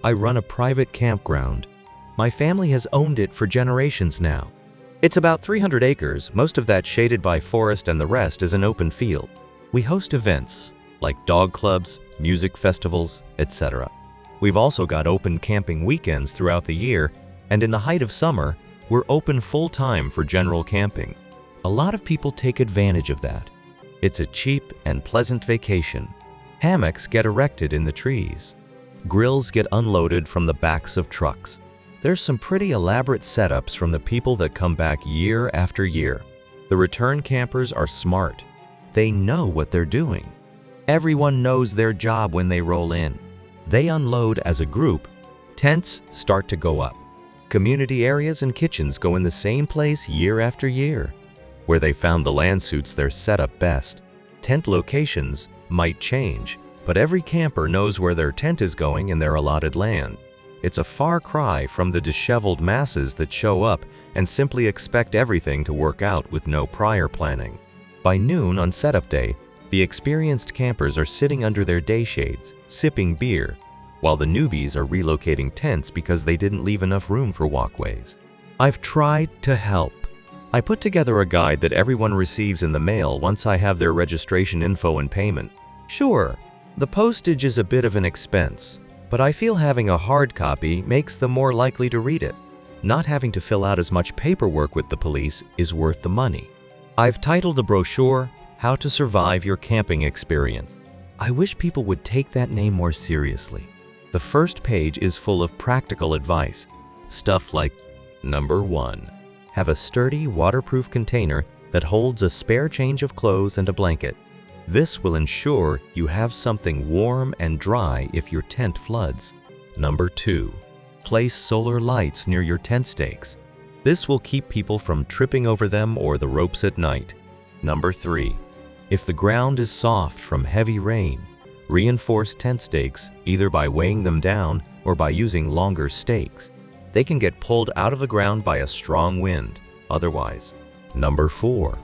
I run a private campground. My family has owned it for generations now. It's about 300 acres, most of that shaded by forest and the rest is an open field. We host events like dog clubs, music festivals, etc. We've also got open camping weekends throughout the year, and in the height of summer, we're open full-time for general camping. A lot of people take advantage of that. It's a cheap and pleasant vacation. Hammocks get erected in the trees. Grills get unloaded from the backs of trucks. There's some pretty elaborate setups from the people that come back year after year. The return campers are smart. They know what they're doing. Everyone knows their job when they roll in. They unload as a group. Tents start to go up. Community areas and kitchens go in the same place year after year. Where they found the land suits their setup best. Tent locations might change, but every camper knows where their tent is going in their allotted land. It's a far cry from the disheveled masses that show up and simply expect everything to work out with no prior planning. By noon on setup day, the experienced campers are sitting under their day shades, sipping beer, while the newbies are relocating tents because they didn't leave enough room for walkways. I've tried to help. I put together a guide that everyone receives in the mail once I have their registration info and payment. Sure, the postage is a bit of an expense, but I feel having a hard copy makes them more likely to read it. Not having to fill out as much paperwork with the police is worth the money. I've titled the brochure, How to Survive Your Camping Experience. I wish people would take that name more seriously. The first page is full of practical advice. Stuff like, Number 1. Have a sturdy, waterproof container that holds a spare change of clothes and a blanket. This will ensure you have something warm and dry if your tent floods. Number 2. Place solar lights near your tent stakes. This will keep people from tripping over them or the ropes at night. Number 3. If the ground is soft from heavy rain, reinforce tent stakes either by weighing them down or by using longer stakes. They can get pulled out of the ground by a strong wind, otherwise. Number 4.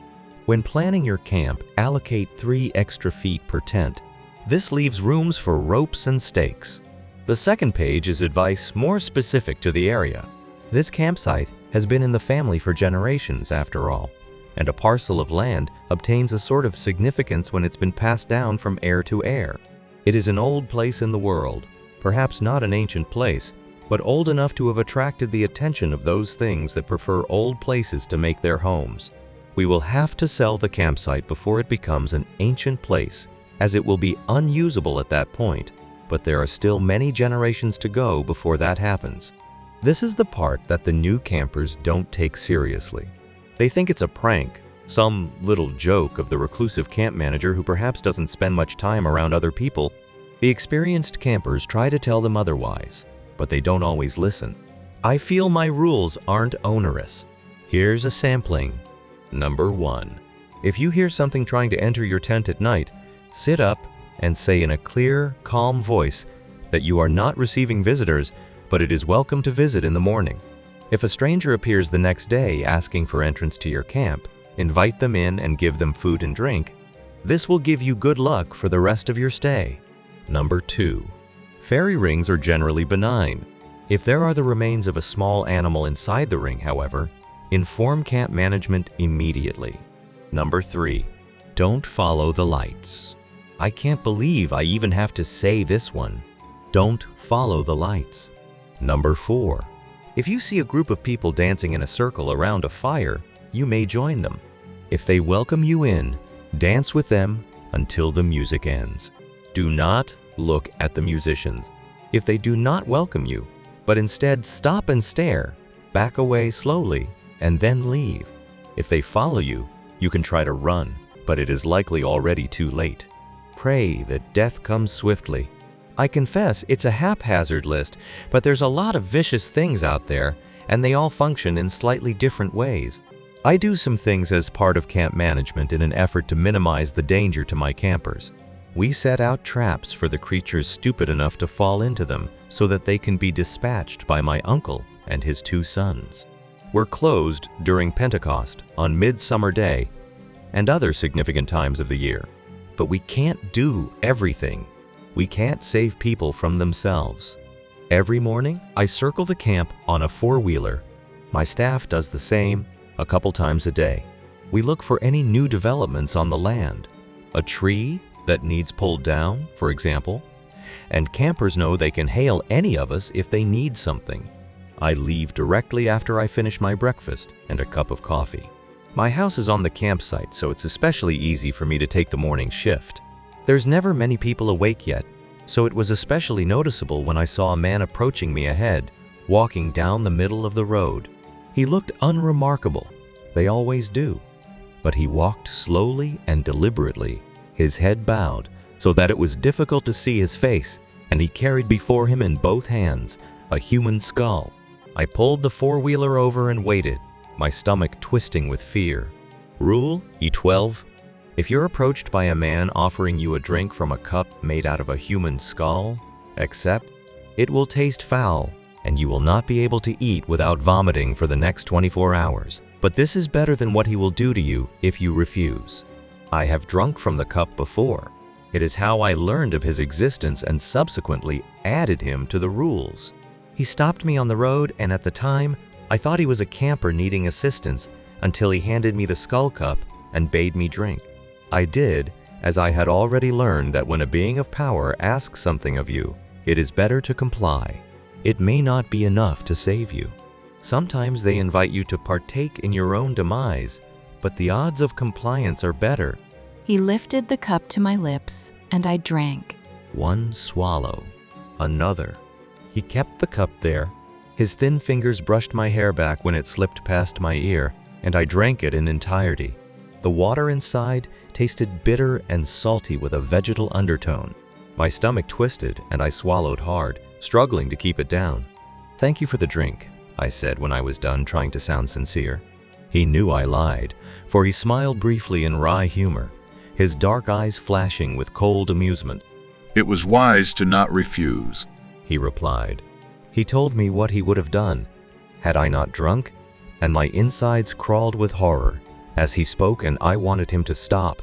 When planning your camp, allocate 3 extra feet per tent. This leaves rooms for ropes and stakes. The second page is advice more specific to the area. This campsite has been in the family for generations after all, and a parcel of land obtains a sort of significance when it's been passed down from heir to heir. It is an old place in the world, perhaps not an ancient place, but old enough to have attracted the attention of those things that prefer old places to make their homes. We will have to sell the campsite before it becomes an ancient place, as it will be unusable at that point, but there are still many generations to go before that happens. This is the part that the new campers don't take seriously. They think it's a prank, some little joke of the reclusive camp manager who perhaps doesn't spend much time around other people. The experienced campers try to tell them otherwise, but they don't always listen. I feel my rules aren't onerous. Here's a sampling. Number 1. If you hear something trying to enter your tent at night, sit up and say in a clear, calm voice that you are not receiving visitors, but it is welcome to visit in the morning. If a stranger appears the next day asking for entrance to your camp, invite them in and give them food and drink. This will give you good luck for the rest of your stay. Number 2. Fairy rings are generally benign. If there are the remains of a small animal inside the ring, however, inform camp management immediately. Number 3. Don't follow the lights. I can't believe I even have to say this one. Don't follow the lights. Number 4. If you see a group of people dancing in a circle around a fire, you may join them. If they welcome you in, dance with them until the music ends. Do not look at the musicians. If they do not welcome you, but instead stop and stare, back away slowly, and then leave. If they follow you, you can try to run, but it is likely already too late. Pray that death comes swiftly. I confess it's a haphazard list, but there's a lot of vicious things out there, and they all function in slightly different ways. I do some things as part of camp management in an effort to minimize the danger to my campers. We set out traps for the creatures stupid enough to fall into them so that they can be dispatched by my uncle and his 2 sons. We're closed during Pentecost, on Midsummer Day, and other significant times of the year. But we can't do everything. We can't save people from themselves. Every morning, I circle the camp on a four-wheeler. My staff does the same a couple times a day. We look for any new developments on the land. A tree that needs pulled down, for example. And campers know they can hail any of us if they need something. I leave directly after I finish my breakfast and a cup of coffee. My house is on the campsite, so it's especially easy for me to take the morning shift. There's never many people awake yet, so it was especially noticeable when I saw a man approaching me ahead, walking down the middle of the road. He looked unremarkable. They always do. But he walked slowly and deliberately, his head bowed, so that it was difficult to see his face, and he carried before him in both hands a human skull. I pulled the four-wheeler over and waited, my stomach twisting with fear. Rule E12: if you're approached by a man offering you a drink from a cup made out of a human skull, accept. It will taste foul, and you will not be able to eat without vomiting for the next 24 hours. But this is better than what he will do to you if you refuse. I have drunk from the cup before. It is how I learned of his existence and subsequently added him to the rules. He stopped me on the road, and at the time, I thought he was a camper needing assistance until he handed me the skull cup and bade me drink. I did, as I had already learned that when a being of power asks something of you, it is better to comply. It may not be enough to save you. Sometimes they invite you to partake in your own demise, but the odds of compliance are better. He lifted the cup to my lips, and I drank. One swallow, another. He kept the cup there. His thin fingers brushed my hair back when it slipped past my ear, and I drank it in entirety. The water inside tasted bitter and salty with a vegetal undertone. My stomach twisted, and I swallowed hard, struggling to keep it down. "Thank you for the drink," I said when I was done trying to sound sincere. He knew I lied, for he smiled briefly in wry humor, his dark eyes flashing with cold amusement. "It was wise to not refuse," he replied. He told me what he would have done had I not drunk, and my insides crawled with horror as he spoke, and I wanted him to stop.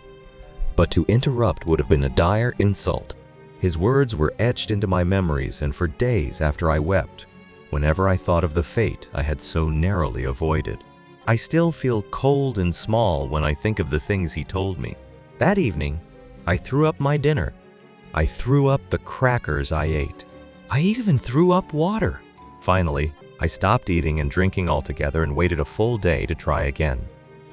But to interrupt would have been a dire insult. His words were etched into my memories, and for days after I wept, whenever I thought of the fate I had so narrowly avoided. I still feel cold and small when I think of the things he told me. That evening, I threw up my dinner. I threw up the crackers I ate. I even threw up water. Finally, I stopped eating and drinking altogether and waited a full day to try again.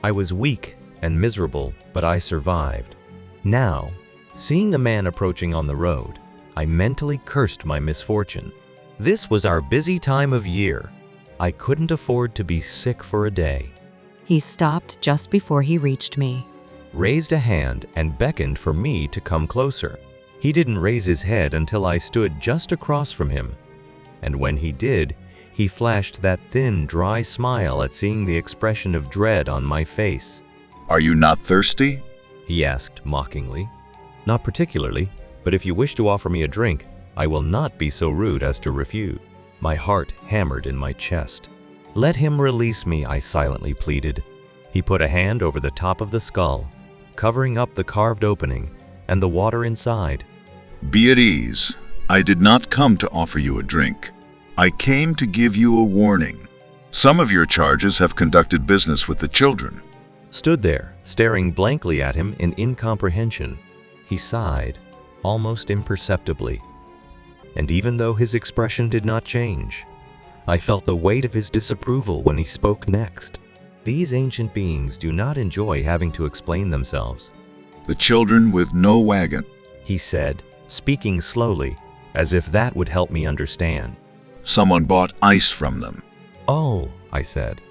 I was weak and miserable, but I survived. Now, seeing the man approaching on the road, I mentally cursed my misfortune. This was our busy time of year. I couldn't afford to be sick for a day. He stopped just before he reached me. Raised a hand and beckoned for me to come closer. He didn't raise his head until I stood just across from him. And when he did, he flashed that thin, dry smile at seeing the expression of dread on my face. "Are you not thirsty?" he asked mockingly. "Not particularly, but if you wish to offer me a drink, I will not be so rude as to refuse." My heart hammered in my chest. "Let him release me," I silently pleaded. He put a hand over the top of the skull, covering up the carved opening and the water inside. "Be at ease. I did not come to offer you a drink. I came to give you a warning. Some of your charges have conducted business with the children." Stood there, staring blankly at him in incomprehension. He sighed, almost imperceptibly. And even though his expression did not change, I felt the weight of his disapproval when he spoke next. These ancient beings do not enjoy having to explain themselves. "The children with no wagon," he said, speaking slowly, as if that would help me understand. "Someone bought ice from them. "Oh," I said.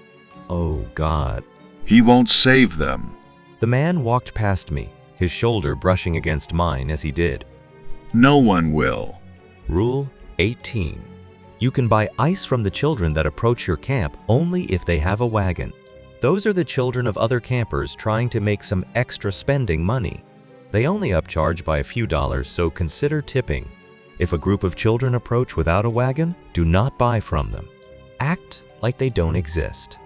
"Oh, God." He won't save them." The man walked past me, his shoulder brushing against mine as he did. "No one will." Rule 18. You can buy ice from the children that approach your camp only if they have a wagon. Those are the children of other campers trying to make some extra spending money. They only upcharge by a few dollars, so consider tipping. If a group of children approach without a wagon, do not buy from them. Act like they don't exist.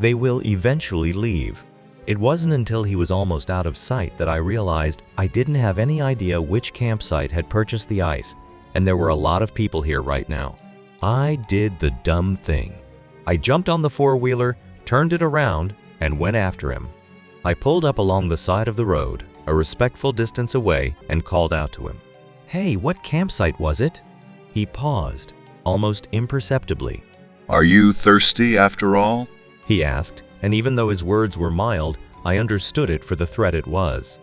They will eventually leave. It wasn't until he was almost out of sight that I realized I didn't have any idea which campsite had purchased the ice, and there were a lot of people here right now. I did the dumb thing. I jumped on the four-wheeler, turned it around, and went after him. I pulled up along the side of the road, a respectful distance away, and called out to him. "Hey, what campsite was it?" He paused, almost imperceptibly. Are you thirsty after all? He asked, and even though his words were mild, I understood it for the threat it was.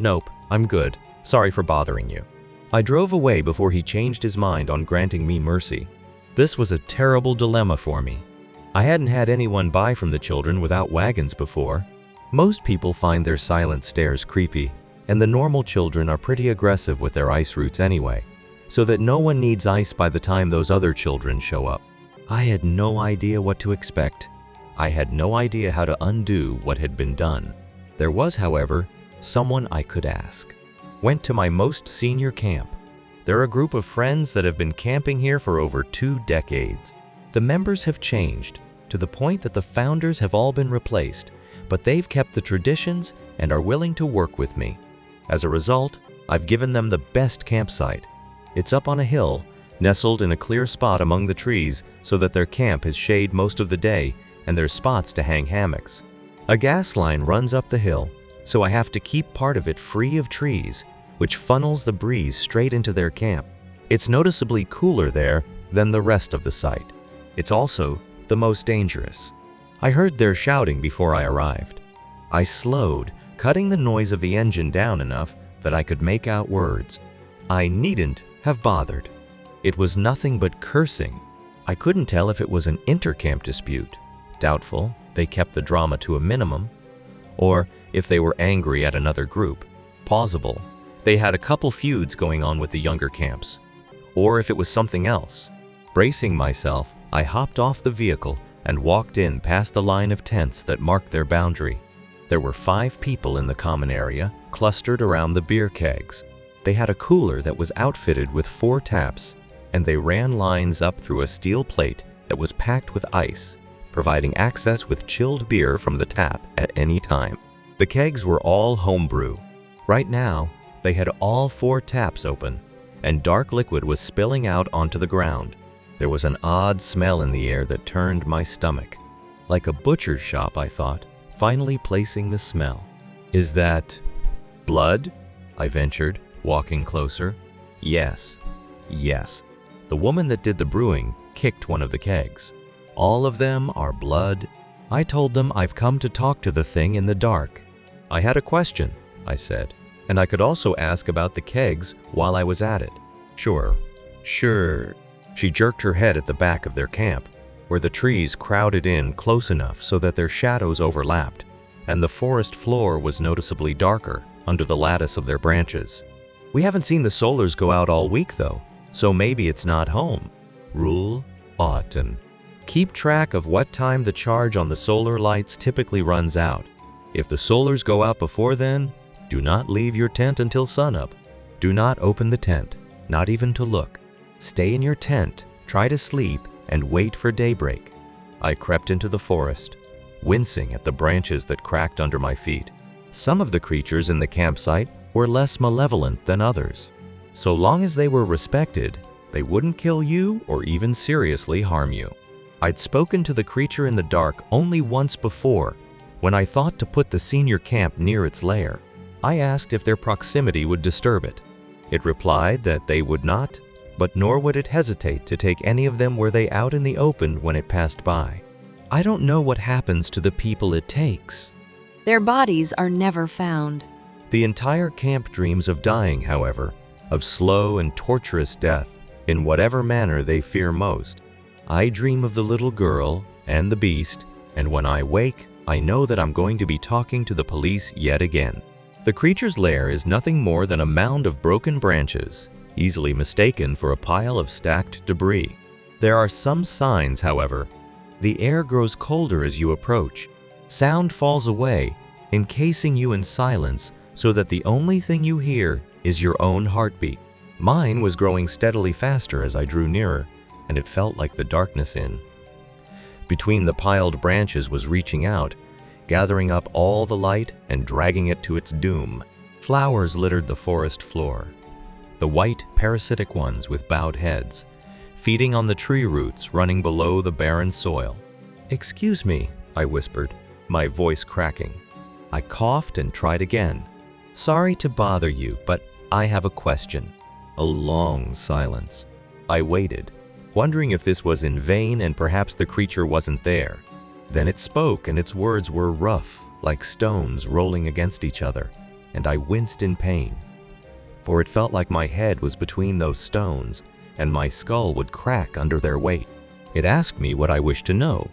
"Nope, I'm good. Sorry for bothering you." I drove away before he changed his mind on granting me mercy. This was a terrible dilemma for me. I hadn't had anyone buy from the children without wagons before. Most people find their silent stares creepy, and the normal children are pretty aggressive with their ice routes anyway, so that no one needs ice by the time those other children show up. I had no idea what to expect. I had no idea how to undo what had been done. There was, however, someone I could ask. Went to my most senior camp. They're a group of friends that have been camping here for over 2 decades. The members have changed, to the point that the founders have all been replaced, but they've kept the traditions and are willing to work with me. As a result, I've given them the best campsite. It's up on a hill, nestled in a clear spot among the trees so that their camp has shade most of the day and there's spots to hang hammocks. A gas line runs up the hill, so I have to keep part of it free of trees, which funnels the breeze straight into their camp. It's noticeably cooler there than the rest of the site. It's also the most dangerous. I heard their shouting before I arrived. I slowed, cutting the noise of the engine down enough that I could make out words. I needn't have bothered. It was nothing but cursing. I couldn't tell if it was an intercamp dispute. Doubtful, they kept the drama to a minimum. Or if they were angry at another group. Plausible, they had a couple feuds going on with the younger camps. Or if it was something else. Bracing myself, I hopped off the vehicle and walked in past the line of tents that marked their boundary. There were 5 people in the common area, clustered around the beer kegs. They had a cooler that was outfitted with 4 taps, and they ran lines up through a steel plate that was packed with ice, providing access with chilled beer from the tap at any time. The kegs were all homebrew. Right now, they had all 4 taps open, and dark liquid was spilling out onto the ground. There was an odd smell in the air that turned my stomach. Like a butcher's shop, I thought, finally placing the smell. "Is that blood?" I ventured, walking closer. Yes. The woman that did the brewing kicked one of the kegs. "All of them are blood." I told them I've come to talk to the thing in the dark. "I had a question," I said, "and I could also ask about the kegs while I was at it." Sure. She jerked her head at the back of their camp, where the trees crowded in close enough so that their shadows overlapped, and the forest floor was noticeably darker under the lattice of their branches. "We haven't seen the solars go out all week though, so maybe it's not home." Rule Autumn. Keep track of what time the charge on the solar lights typically runs out. If the solars go out before then, do not leave your tent until sunup. Do not open the tent, not even to look. Stay in your tent, try to sleep, and wait for daybreak. I crept into the forest, wincing at the branches that cracked under my feet. Some of the creatures in the campsite were less malevolent than others. So long as they were respected, they wouldn't kill you or even seriously harm you. I'd spoken to the creature in the dark only once before, when I thought to put the senior camp near its lair. I asked if their proximity would disturb it. It replied that they would not, but nor would it hesitate to take any of them were they out in the open when it passed by. I don't know what happens to the people it takes. Their bodies are never found. The entire camp dreams of dying, however, of slow and torturous death, in whatever manner they fear most. I dream of the little girl and the beast, and when I wake, I know that I'm going to be talking to the police yet again. The creature's lair is nothing more than a mound of broken branches, easily mistaken for a pile of stacked debris. There are some signs, however. The air grows colder as you approach. Sound falls away, encasing you in silence so that the only thing you hear is your own heartbeat. Mine was growing steadily faster as I drew nearer, and it felt like the darkness between the piled branches was reaching out, gathering up all the light and dragging it to its doom. Flowers littered the forest floor. The white, parasitic ones with bowed heads, feeding on the tree roots running below the barren soil. "Excuse me," I whispered, my voice cracking. I coughed and tried again. "Sorry to bother you, but I have a question." A long silence. I waited, wondering if this was in vain and perhaps the creature wasn't there. Then it spoke, and its words were rough, like stones rolling against each other, and I winced in pain. For it felt like my head was between those stones, and my skull would crack under their weight. It asked me what I wished to know.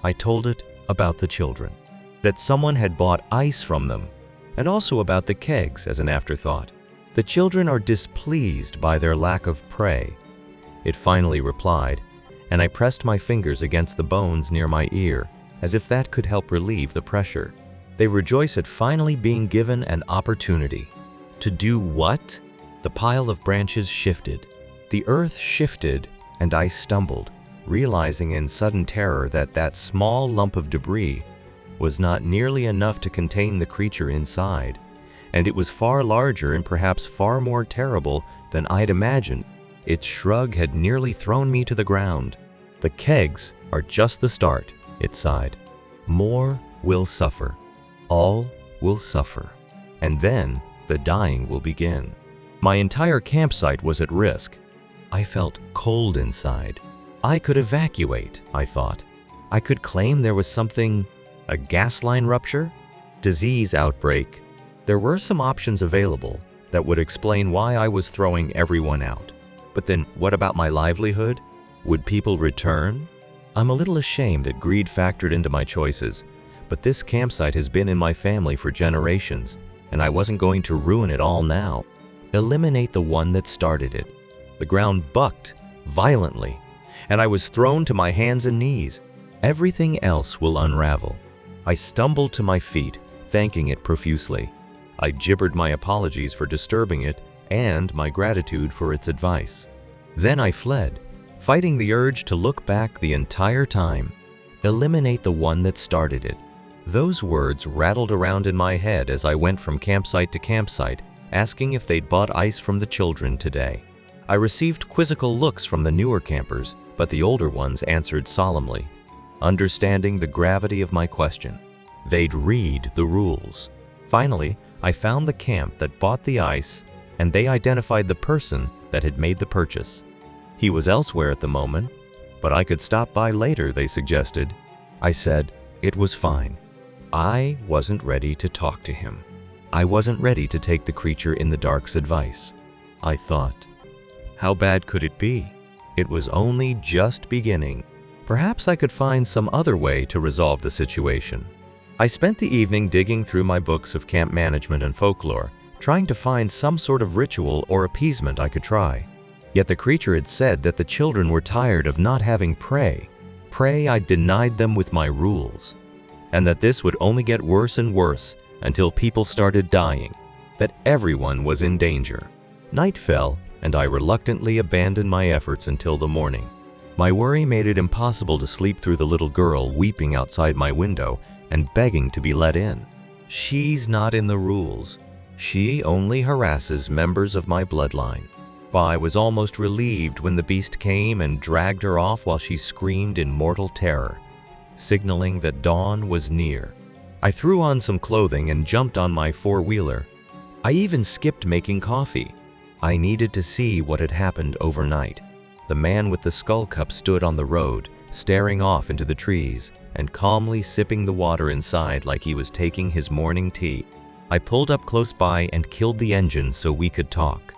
I told it about the children, that someone had bought ice from them, and also about the kegs as an afterthought. The children are displeased by their lack of prey. It finally replied, and I pressed my fingers against the bones near my ear, as if that could help relieve the pressure. They rejoice at finally being given an opportunity. To do what? The pile of branches shifted. The earth shifted, and I stumbled, realizing in sudden terror that that small lump of debris was not nearly enough to contain the creature inside, and it was far larger and perhaps far more terrible than I'd imagined. Its shrug had nearly thrown me to the ground. "The kegs are just the start," it sighed. "More will suffer. All will suffer. And then the dying will begin." My entire campsite was at risk. I felt cold inside. I could evacuate, I thought. I could claim there was something, a gas line rupture, disease outbreak. There were some options available that would explain why I was throwing everyone out. But then what about my livelihood? Would people return? I'm a little ashamed that greed factored into my choices, but this campsite has been in my family for generations, and I wasn't going to ruin it all now. Eliminate the one that started it. The ground bucked violently, and I was thrown to my hands and knees. Everything else will unravel. I stumbled to my feet, thanking it profusely. I gibbered my apologies for disturbing it and my gratitude for its advice. Then I fled, fighting the urge to look back the entire time. Eliminate the one that started it. Those words rattled around in my head as I went from campsite to campsite, asking if they'd bought ice from the children today. I received quizzical looks from the newer campers, but the older ones answered solemnly, understanding the gravity of my question. They'd read the rules. Finally, I found the camp that bought the ice, and they identified the person that had made the purchase. He was elsewhere at the moment, but I could stop by later, they suggested. I said it was fine. I wasn't ready to talk to him. I wasn't ready to take the creature in the dark's advice. I thought, how bad could it be? It was only just beginning. Perhaps I could find some other way to resolve the situation. I spent the evening digging through my books of camp management and folklore, trying to find some sort of ritual or appeasement I could try. Yet the creature had said that the children were tired of not having prey I denied them with my rules, and that this would only get worse and worse until people started dying, that everyone was in danger. Night fell, and I reluctantly abandoned my efforts until the morning. My worry made it impossible to sleep through the little girl weeping outside my window and begging to be let in. She's not in the rules. She only harasses members of my bloodline. I was almost relieved when the beast came and dragged her off while she screamed in mortal terror, signaling that dawn was near. I threw on some clothing and jumped on my four-wheeler. I even skipped making coffee. I needed to see what had happened overnight. The man with the skull cup stood on the road, staring off into the trees and calmly sipping the water inside like he was taking his morning tea. I pulled up close by and killed the engine so we could talk.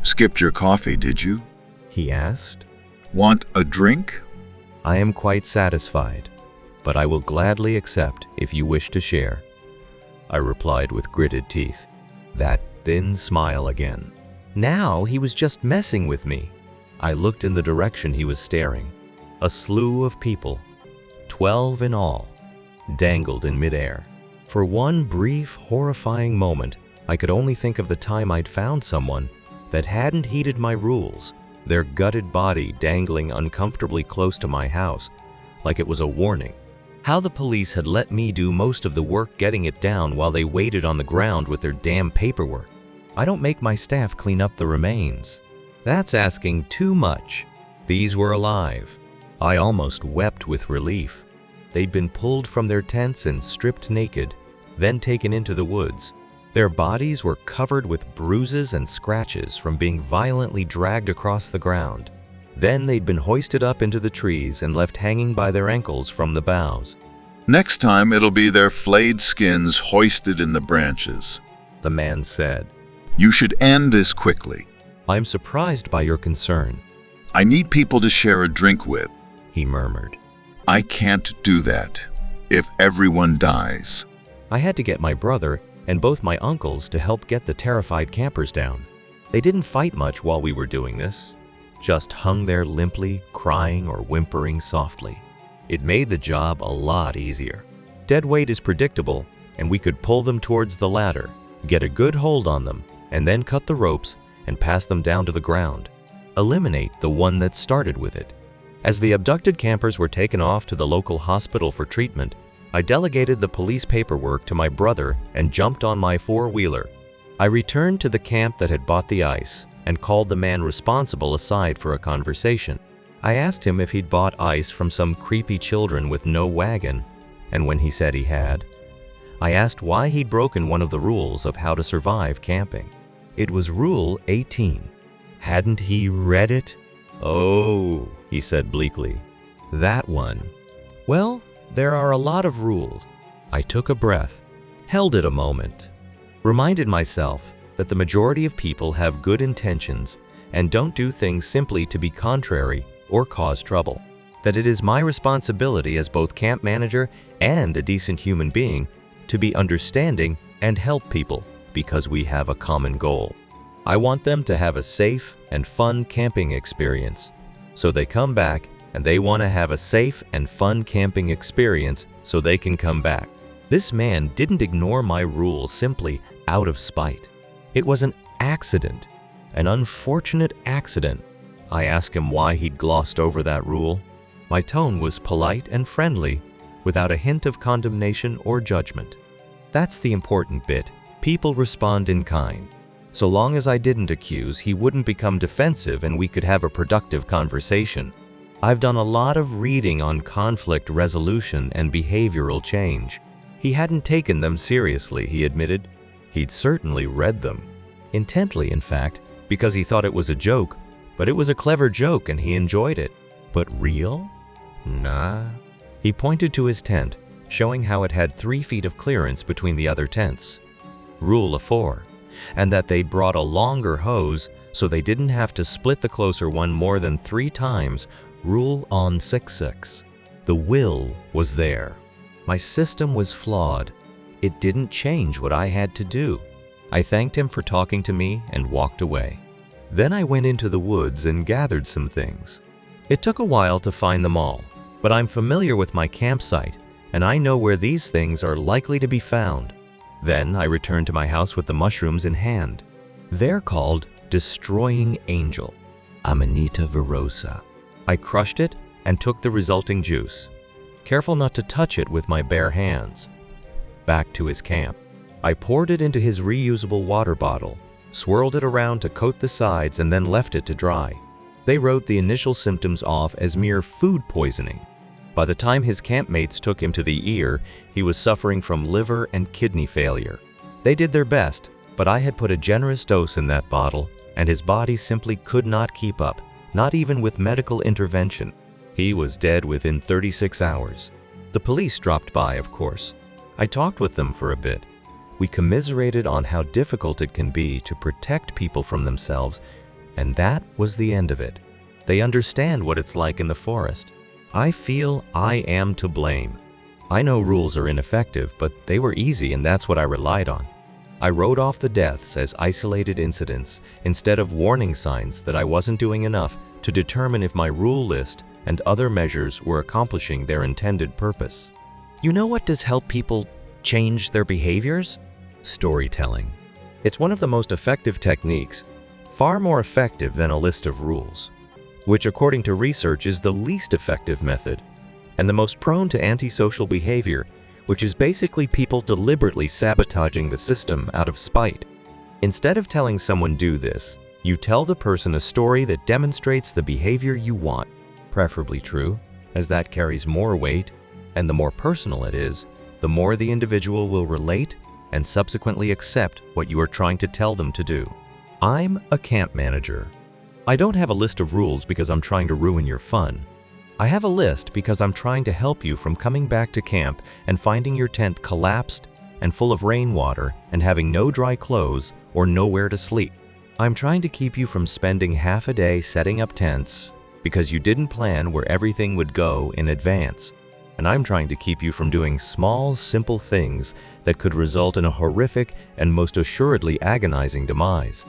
Skipped your coffee, did you? He asked. Want a drink? I am quite satisfied, but I will gladly accept if you wish to share, I replied with gritted teeth. That thin smile again. Now he was just messing with me. I looked in the direction he was staring. A slew of people, 12 in all, dangled in midair. For one brief, horrifying moment, I could only think of the time I'd found someone that hadn't heeded my rules, their gutted body dangling uncomfortably close to my house, like it was a warning. How the police had let me do most of the work getting it down while they waited on the ground with their damn paperwork. I don't make my staff clean up the remains. That's asking too much. These were alive. I almost wept with relief. They'd been pulled from their tents and stripped naked, then taken into the woods. Their bodies were covered with bruises and scratches from being violently dragged across the ground. Then they'd been hoisted up into the trees and left hanging by their ankles from the boughs. Next time it'll be their flayed skins hoisted in the branches. The man said. You should end this quickly. I'm surprised by your concern, I need people to share a drink with. he murmured. I can't do that if everyone dies. I had to get my brother and both my uncles to help get the terrified campers down. They didn't fight much while we were doing this, just hung there limply, crying or whimpering softly. It made the job a lot easier. Dead weight is predictable, and we could pull them towards the ladder, get a good hold on them, and then cut the ropes and pass them down to the ground. Eliminate the one that started with it. As the abducted campers were taken off to the local hospital for treatment, I delegated the police paperwork to my brother and jumped on my four-wheeler. I returned to the camp that had bought the ice and called the man responsible aside for a conversation. I asked him if he'd bought ice from some creepy children with no wagon, and when he said he had, I asked why he'd broken one of the rules of how to survive camping. It was Rule 18. Hadn't he read it? Oh, he said bleakly. That one. Well, there are a lot of rules. I took a breath, held it a moment, reminded myself that the majority of people have good intentions and don't do things simply to be contrary or cause trouble. That it is my responsibility as both camp manager and a decent human being to be understanding and help people because we have a common goal. I want them to have a safe and fun camping experience. So they come back and they want to have a safe and fun camping experience so they can come back. This man didn't ignore my rule simply out of spite. It was an accident, an unfortunate accident. I asked him why he'd glossed over that rule. My tone was polite and friendly, without a hint of condemnation or judgment. That's the important bit. People respond in kind. So long as I didn't accuse, he wouldn't become defensive and we could have a productive conversation. I've done a lot of reading on conflict resolution and behavioral change. He hadn't taken them seriously, he admitted. He'd certainly read them. Intently, in fact, because he thought it was a joke, but it was a clever joke and he enjoyed it. But real? Nah. He pointed to his tent, showing how it had 3 feet of clearance between the other tents. Rule of 4. And that they'd brought a longer hose so they didn't have to split the closer one more than 3 times. Rule on 6-6. The will was there. My system was flawed. It didn't change what I had to do. I thanked him for talking to me and walked away. Then I went into the woods and gathered some things. It took a while to find them all, but I'm familiar with my campsite and I know where these things are likely to be found. Then I returned to my house with the mushrooms in hand. They're called Destroying Angel, Amanita virosa. I crushed it and took the resulting juice, careful not to touch it with my bare hands. Back to his camp. I poured it into his reusable water bottle, swirled it around to coat the sides and then left it to dry. They wrote the initial symptoms off as mere food poisoning. By the time his campmates took him to the ER, he was suffering from liver and kidney failure. They did their best, but I had put a generous dose in that bottle, and his body simply could not keep up, not even with medical intervention. He was dead within 36 hours. The police dropped by, of course. I talked with them for a bit. We commiserated on how difficult it can be to protect people from themselves, and that was the end of it. They understand what it's like in the forest. I feel I am to blame. I know rules are ineffective, but they were easy and that's what I relied on. I wrote off the deaths as isolated incidents instead of warning signs that I wasn't doing enough to determine if my rule list and other measures were accomplishing their intended purpose. You know what does help people change their behaviors? Storytelling. It's one of the most effective techniques, far more effective than a list of rules, which according to research is the least effective method and the most prone to antisocial behavior, which is basically people deliberately sabotaging the system out of spite. Instead of telling someone do this, You tell the person a story that demonstrates the behavior you want, preferably true, as that carries more weight, and the more personal it is, the more the individual will relate and subsequently accept what you are trying to tell them to do. I'm a camp manager. I don't have a list of rules because I'm trying to ruin your fun. I have a list because I'm trying to help you from coming back to camp and finding your tent collapsed and full of rainwater and having no dry clothes or nowhere to sleep. I'm trying to keep you from spending half a day setting up tents because you didn't plan where everything would go in advance. And I'm trying to keep you from doing small, simple things that could result in a horrific and most assuredly agonizing demise.